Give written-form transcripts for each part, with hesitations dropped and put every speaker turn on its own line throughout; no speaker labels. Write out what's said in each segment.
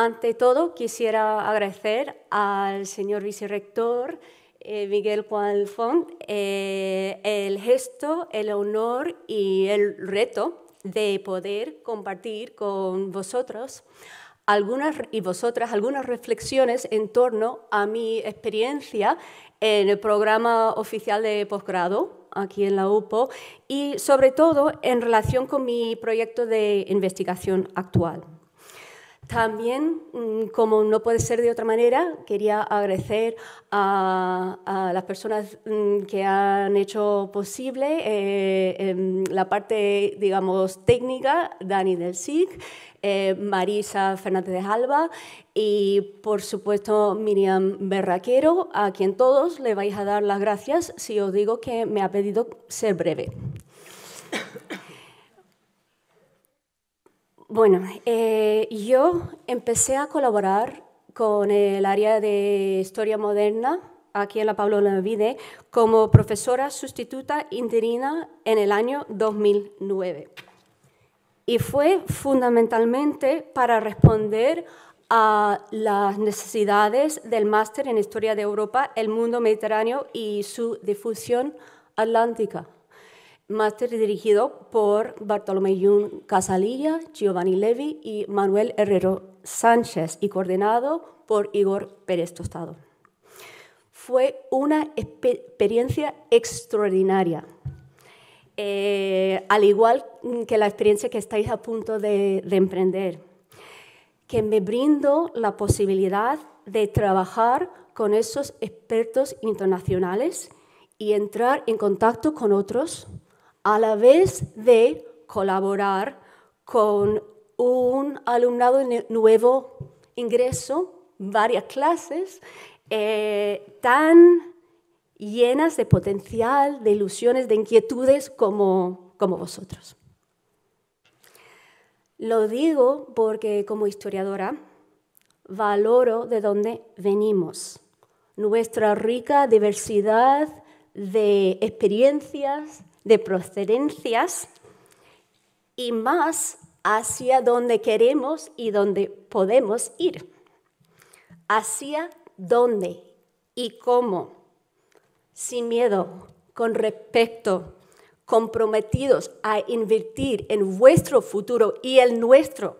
Ante todo, quisiera agradecer al señor vicerrector Miguel Juan Font el gesto, el honor y el reto de poder compartir con vosotros algunas reflexiones en torno a mi experiencia en el programa oficial de posgrado aquí en la UPO y sobre todo en relación con mi proyecto de investigación actual. También, como no puede ser de otra manera, quería agradecer a las personas que han hecho posible la parte, digamos, técnica, Dani del SIC, Marisa Fernández de Alba y, por supuesto, Miriam Berraquero, a quien todos le vais a dar las gracias si os digo que me ha pedido ser breve. Bueno, yo empecé a colaborar con el área de Historia Moderna aquí en la Pablo Olavide como profesora sustituta interina en el año 2009. Y fue fundamentalmente para responder a las necesidades del máster en Historia de Europa, el mundo mediterráneo y su difusión atlántica. Máster dirigido por Bartolomé Yun Casalilla, Giovanni Levi y Manuel Herrero Sánchez y coordinado por Igor Pérez Tostado. Fue una experiencia extraordinaria, al igual que la experiencia que estáis a punto de emprender, que me brindó la posibilidad de trabajar con esos expertos internacionales y entrar en contacto con otros, a la vez de colaborar con un alumnado nuevo ingreso, varias clases, tan llenas de potencial, de ilusiones, de inquietudes como vosotros. Lo digo porque como historiadora valoro de dónde venimos, nuestra rica diversidad de experiencias, de procedencias y más hacia donde queremos y donde podemos ir. Hacia dónde y cómo, sin miedo, con respeto, comprometidos a invertir en vuestro futuro y el nuestro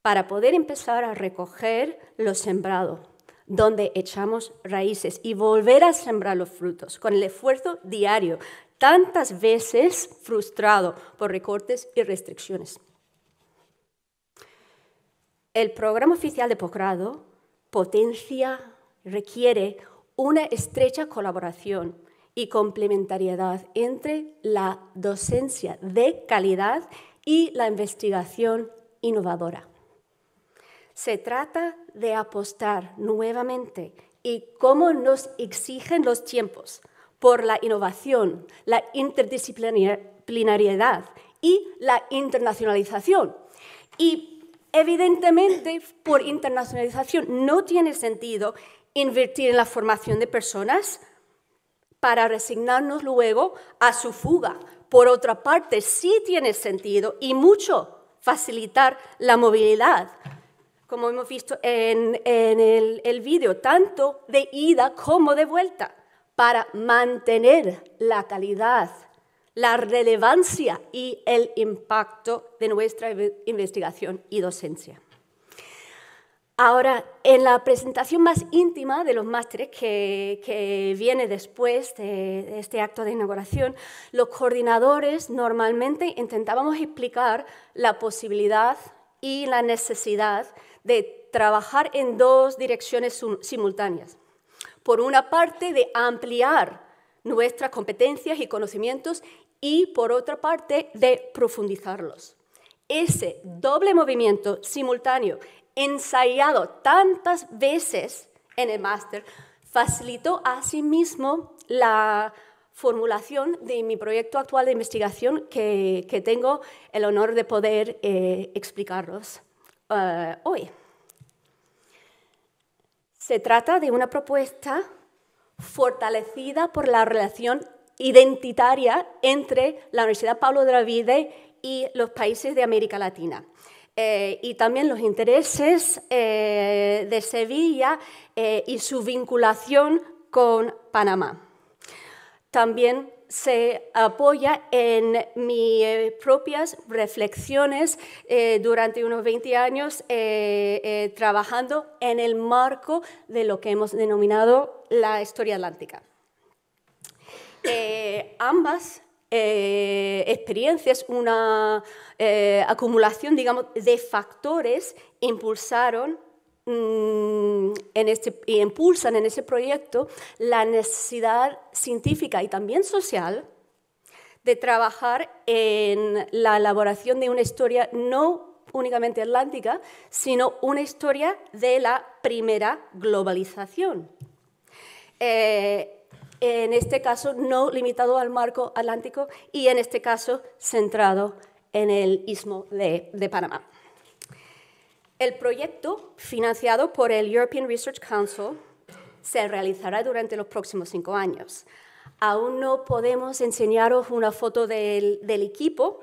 para poder empezar a recoger lo sembrado, donde echamos raíces y volver a sembrar los frutos con el esfuerzo diario, tantas veces frustrado por recortes y restricciones. El programa oficial de posgrado requiere una estrecha colaboración y complementariedad entre la docencia de calidad y la investigación innovadora. Se trata de apostar nuevamente y como nos exigen los tiempos, por la innovación, la interdisciplinariedad y la internacionalización. Y evidentemente, por internacionalización no tiene sentido invertir en la formación de personas para resignarnos luego a su fuga. Por otra parte, sí tiene sentido y mucho facilitar la movilidad, como hemos visto en el vídeo, tanto de ida como de vuelta, para mantener la calidad, la relevancia y el impacto de nuestra investigación y docencia. Ahora, en la presentación más íntima de los másteres que viene después de este acto de inauguración, los coordinadores normalmente intentábamos explicar la posibilidad y la necesidad de trabajar en dos direcciones simultáneas. Por una parte, de ampliar nuestras competencias y conocimientos y, por otra parte, de profundizarlos. Ese doble movimiento simultáneo, ensayado tantas veces en el máster, facilitó asimismo la formulación de mi proyecto actual de investigación que tengo el honor de poder explicaros hoy. Se trata de una propuesta fortalecida por la relación identitaria entre la Universidad Pablo Olavide y los países de América Latina. y también los intereses de Sevilla y su vinculación con Panamá. También se apoya en mis propias reflexiones durante unos 20 años trabajando en el marco de lo que hemos denominado la historia atlántica. Ambas experiencias, una acumulación, digamos, de factores impulsaron y impulsan en ese proyecto la necesidad científica y también social de trabajar en la elaboración de una historia no únicamente atlántica, sino una historia de la primera globalización. En este caso, no limitado al marco atlántico y en este caso centrado en el Istmo de Panamá. El proyecto, financiado por el European Research Council, se realizará durante los próximos 5 años. Aún no podemos enseñaros una foto del equipo,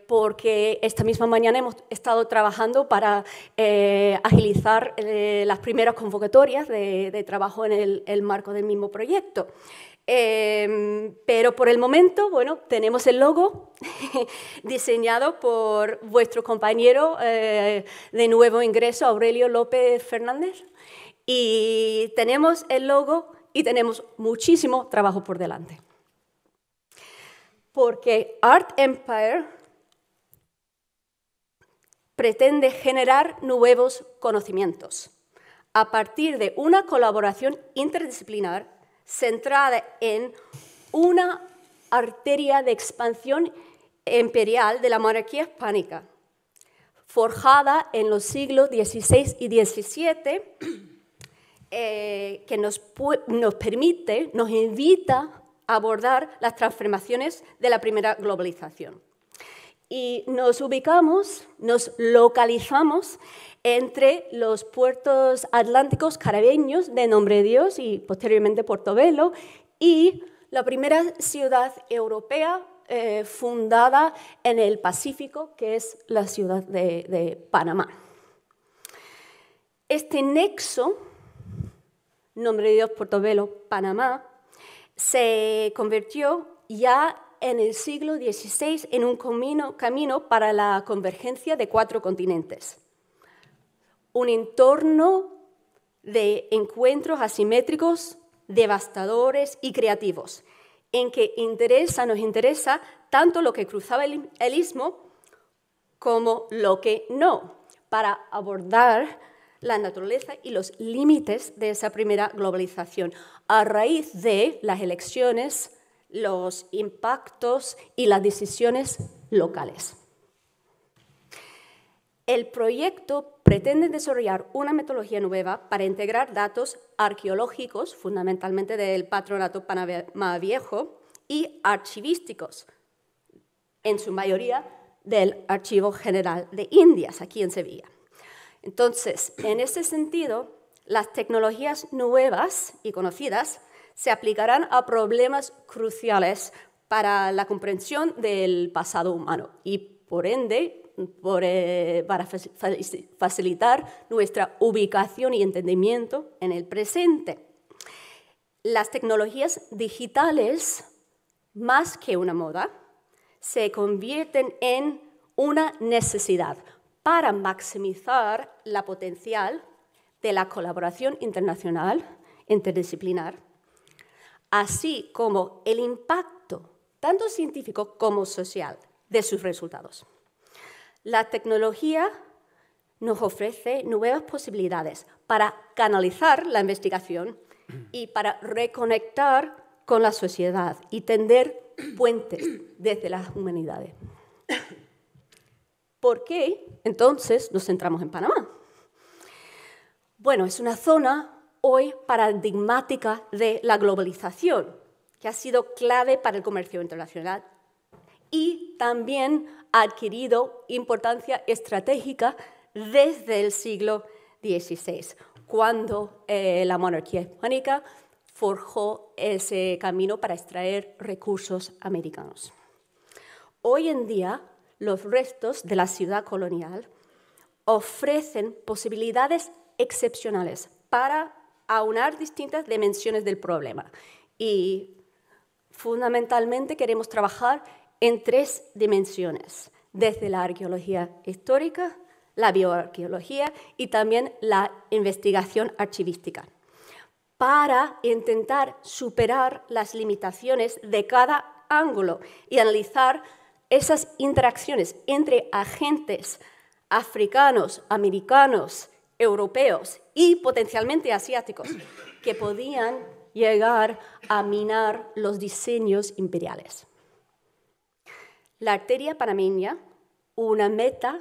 porque esta misma mañana hemos estado trabajando para agilizar las primeras convocatorias de trabajo en el marco del mismo proyecto. Pero por el momento, bueno, tenemos el logo diseñado por vuestro compañero de nuevo ingreso, Aurelio López Fernández, y tenemos el logo y tenemos muchísimo trabajo por delante. Porque Art Empire pretende generar nuevos conocimientos a partir de una colaboración interdisciplinar centrada en una arteria de expansión imperial de la monarquía hispánica, forjada en los siglos XVI y XVII, que nos permite, nos invita a abordar las transformaciones de la primera globalización. Y nos ubicamos, nos localizamos entre los puertos atlánticos caribeños de Nombre de Dios y posteriormente Portobelo y la primera ciudad europea fundada en el Pacífico, que es la ciudad de Panamá. Este nexo, Nombre de Dios, Portobelo, Panamá, se convirtió ya en el siglo XVI en un camino para la convergencia de 4 continentes. Un entorno de encuentros asimétricos, devastadores y creativos, en que nos interesa tanto lo que cruzaba el istmo como lo que no, para abordar la naturaleza y los límites de esa primera globalización, a raíz de las elecciones, los impactos y las decisiones locales. El proyecto pretende desarrollar una metodología nueva para integrar datos arqueológicos, fundamentalmente del Patronato Panamá Viejo, y archivísticos, en su mayoría del Archivo General de Indias, aquí en Sevilla. Entonces, en ese sentido, las tecnologías nuevas y conocidas se aplicarán a problemas cruciales para la comprensión del pasado humano y, por ende, para facilitar nuestra ubicación y entendimiento en el presente. Las tecnologías digitales, más que una moda, se convierten en una necesidad para maximizar la potencial de la colaboración internacional, interdisciplinar, así como el impacto, tanto científico como social, de sus resultados. La tecnología nos ofrece nuevas posibilidades para canalizar la investigación y para reconectar con la sociedad y tender puentes desde las humanidades. ¿Por qué entonces nos centramos en Panamá? Bueno, es una zona hoy paradigmática de la globalización, que ha sido clave para el comercio internacional y también ha adquirido importancia estratégica desde el siglo XVI, cuando la monarquía hispánica forjó ese camino para extraer recursos americanos. Hoy en día, los restos de la ciudad colonial ofrecen posibilidades excepcionales para aunar distintas dimensiones del problema. Y fundamentalmente queremos trabajar en 3 dimensiones, desde la arqueología histórica, la bioarqueología y también la investigación archivística, para intentar superar las limitaciones de cada ángulo y analizar esas interacciones entre agentes africanos, americanos, europeos y potencialmente asiáticos que podían llegar a minar los diseños imperiales. La arteria panameña, una meta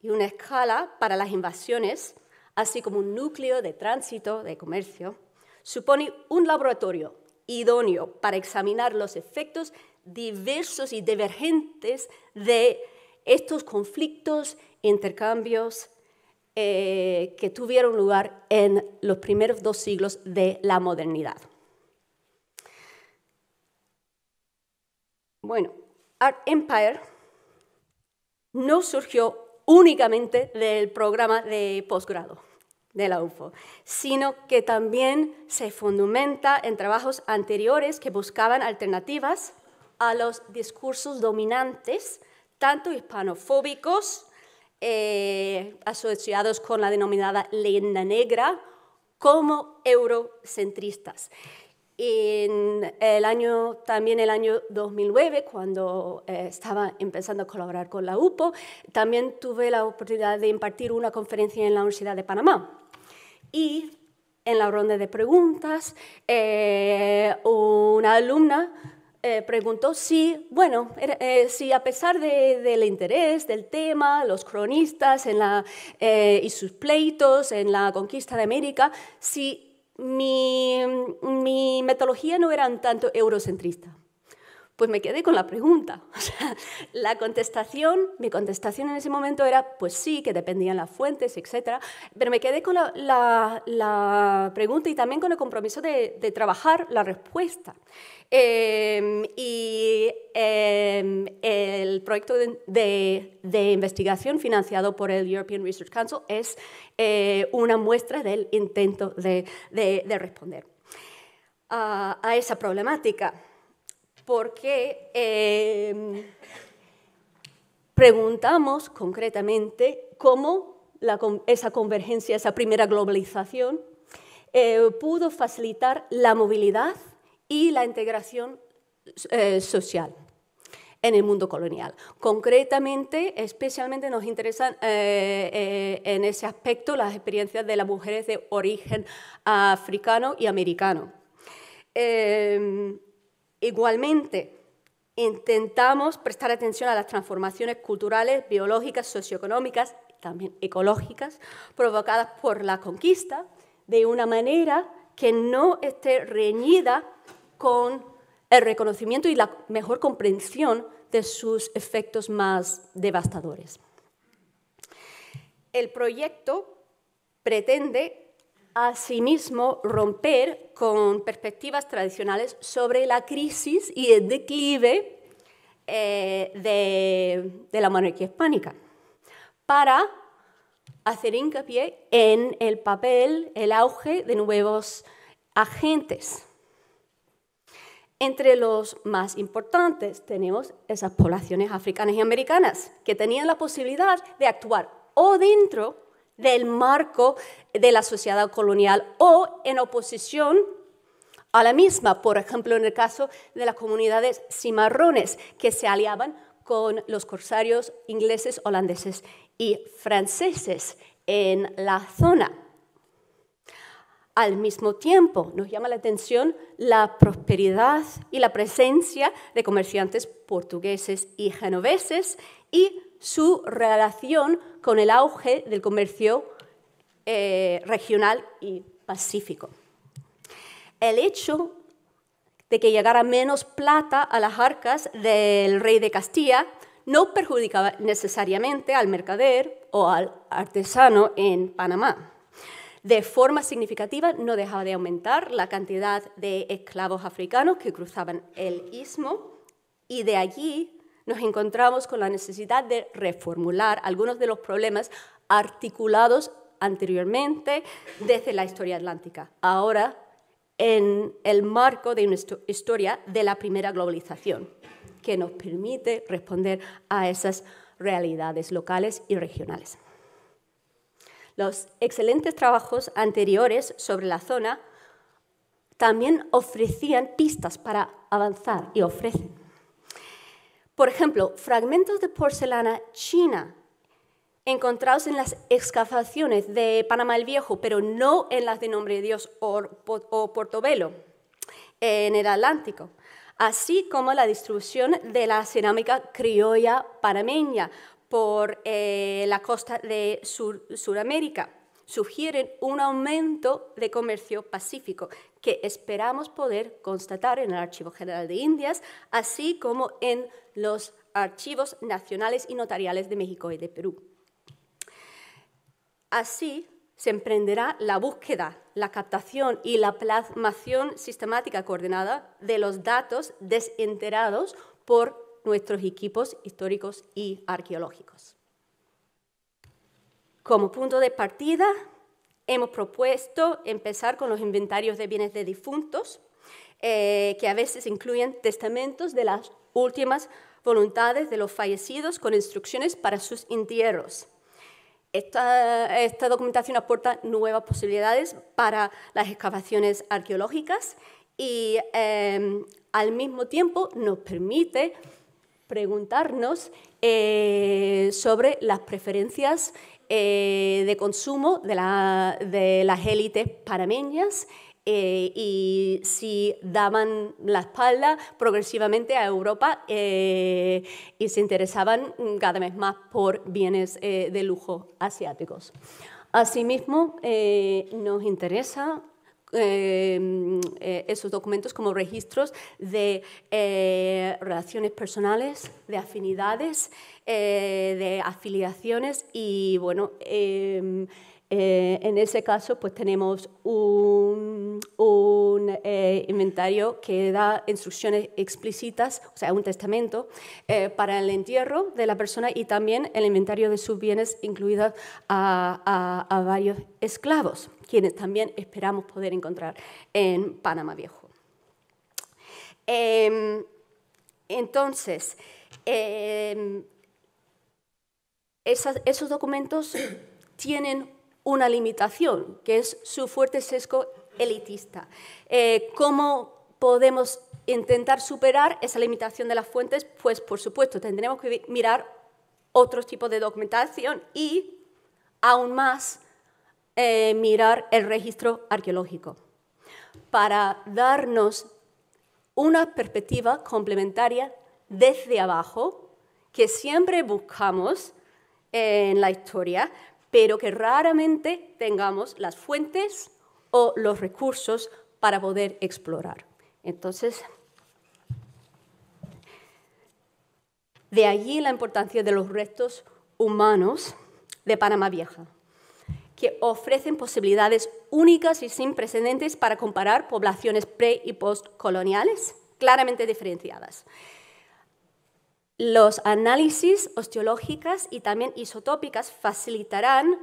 y una escala para las invasiones, así como un núcleo de tránsito, de comercio, supone un laboratorio idóneo para examinar los efectos diversos y divergentes de estos conflictos, intercambios que tuvieron lugar en los primeros 2 siglos de la modernidad. Bueno, Art Empire no surgió únicamente del programa de posgrado de la UFO, sino que también se fundamenta en trabajos anteriores que buscaban alternativas a los discursos dominantes, tanto hispanofóbicos, asociados con la denominada leyenda negra, como eurocentristas. También el año 2009, cuando estaba empezando a colaborar con la UPO, también tuve la oportunidad de impartir una conferencia en la Universidad de Panamá. Y en la ronda de preguntas, una alumna preguntó si, si a pesar del interés del tema, los cronistas y sus pleitos en la conquista de América, si mi metodología no era un tanto eurocentrista. Pues me quedé con la pregunta. O sea, mi contestación en ese momento era, pues sí, que dependían las fuentes, etc. Pero me quedé con la pregunta y también con el compromiso de trabajar la respuesta. El proyecto de investigación financiado por el European Research Council es una muestra del intento de responder a esa problemática. Porque preguntamos concretamente cómo esa convergencia, esa primera globalización, pudo facilitar la movilidad y la integración social en el mundo colonial. Concretamente, especialmente nos interesan en ese aspecto las experiencias de las mujeres de origen africano y americano. Igualmente, intentamos prestar atención a las transformaciones culturales, biológicas, socioeconómicas, también ecológicas, provocadas por la conquista, de una manera que no esté reñida con el reconocimiento y la mejor comprensión de sus efectos más devastadores. El proyecto pretende asimismo romper con perspectivas tradicionales sobre la crisis y el declive de la monarquía hispánica, para hacer hincapié en el papel, el auge de nuevos agentes. Entre los más importantes tenemos esas poblaciones africanas y americanas que tenían la posibilidad de actuar o dentro del marco de la sociedad colonial o en oposición a la misma, por ejemplo, en el caso de las comunidades cimarrones que se aliaban con los corsarios ingleses, holandeses y franceses en la zona. Al mismo tiempo, nos llama la atención la prosperidad y la presencia de comerciantes portugueses y genoveses y su relación con el auge del comercio regional y pacífico. El hecho de que llegara menos plata a las arcas del rey de Castilla no perjudicaba necesariamente al mercader o al artesano en Panamá. De forma significativa, no dejaba de aumentar la cantidad de esclavos africanos que cruzaban el istmo y de allí nos encontramos con la necesidad de reformular algunos de los problemas articulados anteriormente desde la historia atlántica, ahora en el marco de una historia de la primera globalización, que nos permite responder a esas realidades locales y regionales. Los excelentes trabajos anteriores sobre la zona también ofrecían pistas para avanzar y ofrecen. Por ejemplo, fragmentos de porcelana china encontrados en las excavaciones de Panamá el Viejo, pero no en las de Nombre de Dios o Portobelo, en el Atlántico, así como la distribución de la cerámica criolla panameña por la costa de Sudamérica, sugieren un aumento de comercio pacífico que esperamos poder constatar en el Archivo General de Indias, así como en los archivos nacionales y notariales de México y de Perú. Así se emprenderá la búsqueda, la captación y la plasmación sistemática coordinada de los datos desenterados por nuestros equipos históricos y arqueológicos. Como punto de partida, hemos propuesto empezar con los inventarios de bienes de difuntos, que a veces incluyen testamentos de las últimas voluntades de los fallecidos con instrucciones para sus entierros. Esta documentación aporta nuevas posibilidades para las excavaciones arqueológicas y al mismo tiempo nos permite preguntarnos sobre las preferencias de consumo de las élites panameñas y si daban la espalda progresivamente a Europa y se interesaban cada vez más por bienes de lujo asiáticos. Asimismo, nos interesa esos documentos como registros de relaciones personales, de afinidades, de afiliaciones y, bueno, en ese caso pues tenemos un inventario que da instrucciones explícitas, o sea, un testamento para el entierro de la persona y también el inventario de sus bienes, incluidos a varios esclavos, quienes también esperamos poder encontrar en Panamá Viejo. Entonces, esos documentos tienen una limitación, que es su fuerte sesgo elitista. ¿Cómo podemos intentar superar esa limitación de las fuentes? Pues, por supuesto, tendremos que mirar otros tipos de documentación y, aún más, mirar el registro arqueológico para darnos una perspectiva complementaria desde abajo que siempre buscamos en la historia, pero que raramente tengamos las fuentes o los recursos para poder explorar. Entonces, de allí la importancia de los restos humanos de Panamá Vieja, que ofrecen posibilidades únicas y sin precedentes para comparar poblaciones pre- y postcoloniales claramente diferenciadas. Los análisis osteológicos y también isotópicas facilitarán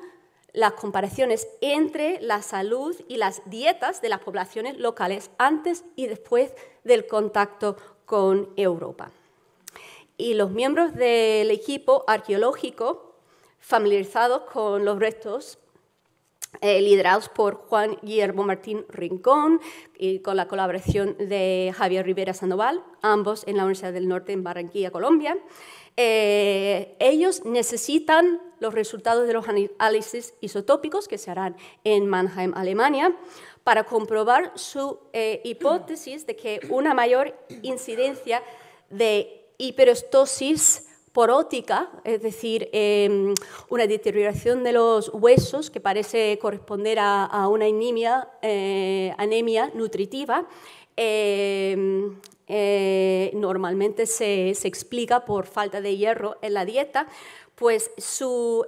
las comparaciones entre la salud y las dietas de las poblaciones locales antes y después del contacto con Europa. Y los miembros del equipo arqueológico familiarizados con los restos liderados por Juan Guillermo Martín Rincón y con la colaboración de Javier Rivera Sandoval, ambos en la Universidad del Norte en Barranquilla, Colombia. Ellos necesitan los resultados de los análisis isotópicos que se harán en Mannheim, Alemania, para comprobar su hipótesis de que una mayor incidencia de hiperestosis porótica, es decir, una deterioración de los huesos que parece corresponder a una anemia nutritiva, normalmente se explica por falta de hierro en la dieta, pues su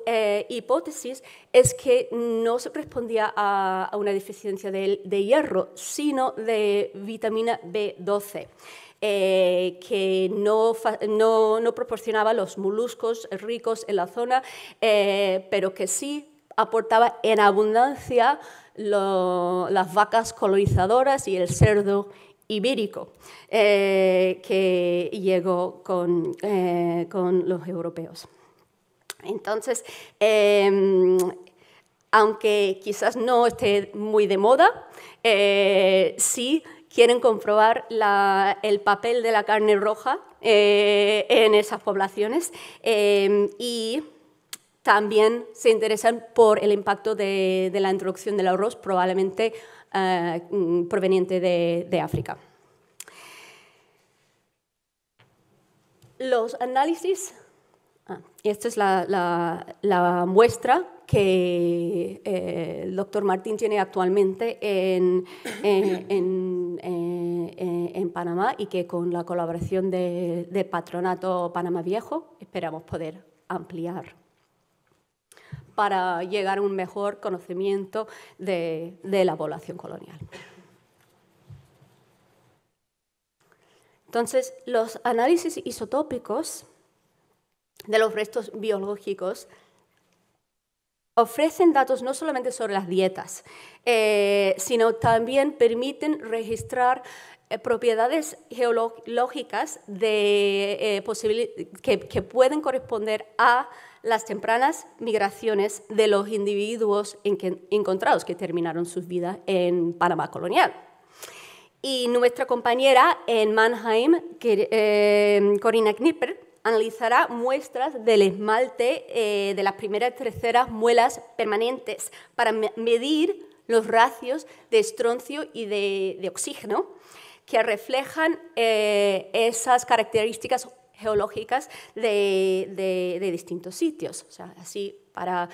hipótesis es que no se respondía a una deficiencia de hierro, sino de vitamina B12. que no proporcionaba los moluscos ricos en la zona, pero que sí aportaba en abundancia las vacas colonizadoras y el cerdo ibérico que llegó con los europeos. Entonces, aunque quizás no esté muy de moda, sí quieren comprobar el papel de la carne roja en esas poblaciones y también se interesan por el impacto de la introducción del arroz, probablemente proveniente de África. Los análisis, y esta es la muestra que el doctor Martín tiene actualmente en Panamá y que con la colaboración de Patronato Panamá Viejo esperamos poder ampliar para llegar a un mejor conocimiento de la población colonial. Entonces, los análisis isotópicos de los restos biológicos ofrecen datos no solamente sobre las dietas, sino también permiten registrar propiedades geológicas que pueden corresponder a las tempranas migraciones de los individuos encontrados que terminaron sus vidas en Panamá colonial. Y nuestra compañera en Mannheim, Corinna Knipper, analizará muestras del esmalte de las primeras terceras muelas permanentes para medir los ratios de estroncio y de oxígeno que reflejan esas características geológicas de distintos sitios. O sea, así para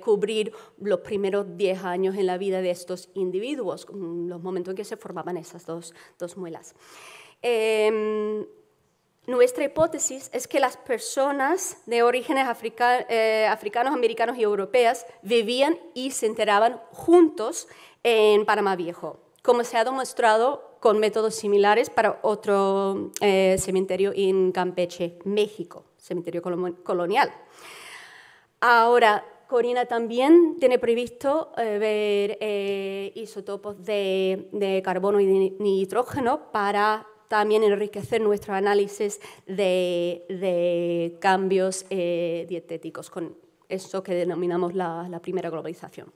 cubrir los primeros 10 años en la vida de estos individuos, los momentos en que se formaban esas dos muelas. Nuestra hipótesis es que las personas de orígenes africanos, americanos y europeas vivían y se enteraban juntos en Panamá Viejo, como se ha demostrado con métodos similares para otro cementerio en Campeche, México, cementerio colonial. Ahora, Corinna también tiene previsto ver isótopos de carbono y de nitrógeno para también enriquecer nuestro análisis de cambios dietéticos, con eso que denominamos la primera globalización.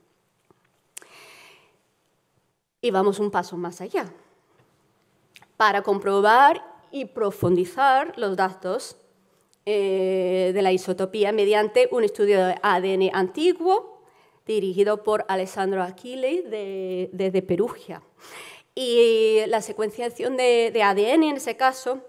Y vamos un paso más allá. Para comprobar y profundizar los datos de la isotopía mediante un estudio de ADN antiguo dirigido por Alessandro Achille desde Perugia. Y la secuenciación de ADN en ese caso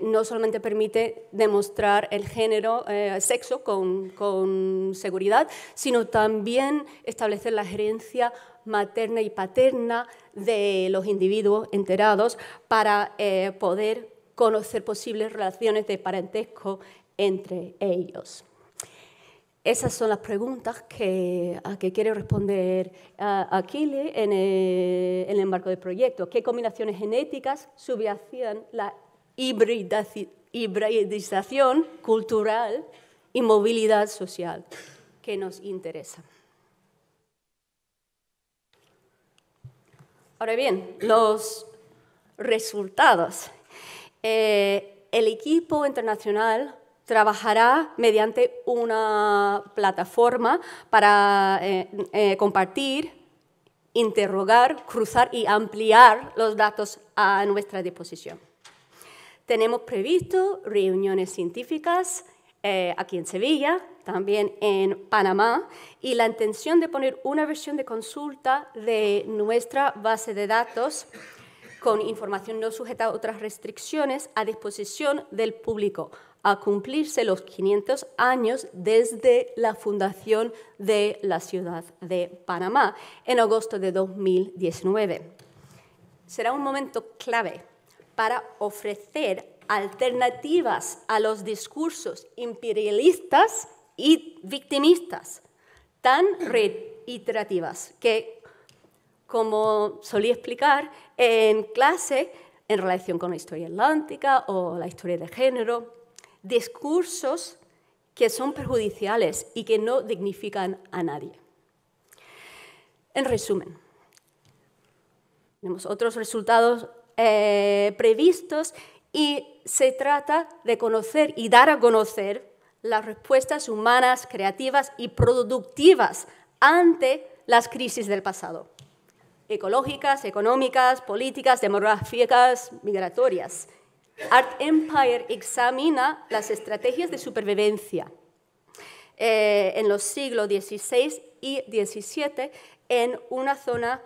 no solamente permite demostrar el género, sexo con seguridad, sino también establecer la herencia materna y paterna de los individuos enterados para poder conocer posibles relaciones de parentesco entre ellos. Esas son las preguntas a que quiere responder Achille en el marco del proyecto. ¿Qué combinaciones genéticas subyacían la hibridización cultural y movilidad social que nos interesa? Ahora bien, los resultados. El equipo internacional trabajará mediante una plataforma para compartir, interrogar, cruzar y ampliar los datos a nuestra disposición. Tenemos previsto reuniones científicas aquí en Sevilla, también en Panamá, y la intención de poner una versión de consulta de nuestra base de datos con información no sujeta a otras restricciones a disposición del público, a cumplirse los 500 años desde la fundación de la ciudad de Panamá en agosto de 2019. Será un momento clave para ofrecer alternativas a los discursos imperialistas y victimistas tan reiterativas que, como solía explicar en clase, en relación con la historia atlántica o la historia de género, discursos que son perjudiciales y que no dignifican a nadie. En resumen, tenemos otros resultados previstos y se trata de conocer y dar a conocer las respuestas humanas, creativas y productivas ante las crisis del pasado, ecológicas, económicas, políticas, demográficas, migratorias. Art Empire examina las estrategias de supervivencia en los siglos XVI y XVII en una zona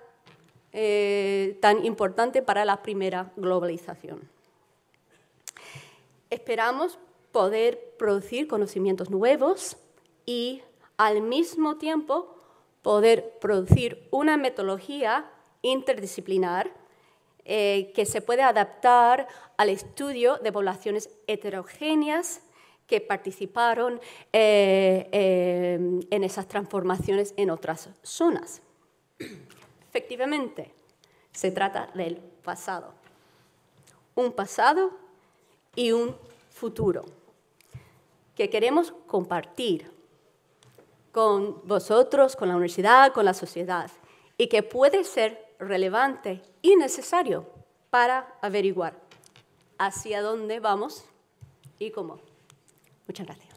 tan importante para la primera globalización. Esperamos poder producir conocimientos nuevos y, al mismo tiempo, poder producir una metodología interdisciplinar que se puede adaptar al estudio de poblaciones heterogéneas que participaron en esas transformaciones en otras zonas. Efectivamente, se trata del pasado. Un pasado y un futuro que queremos compartir con vosotros, con la universidad, con la sociedad, y que puede ser relevante y necesario para averiguar hacia dónde vamos y cómo. Muchas gracias.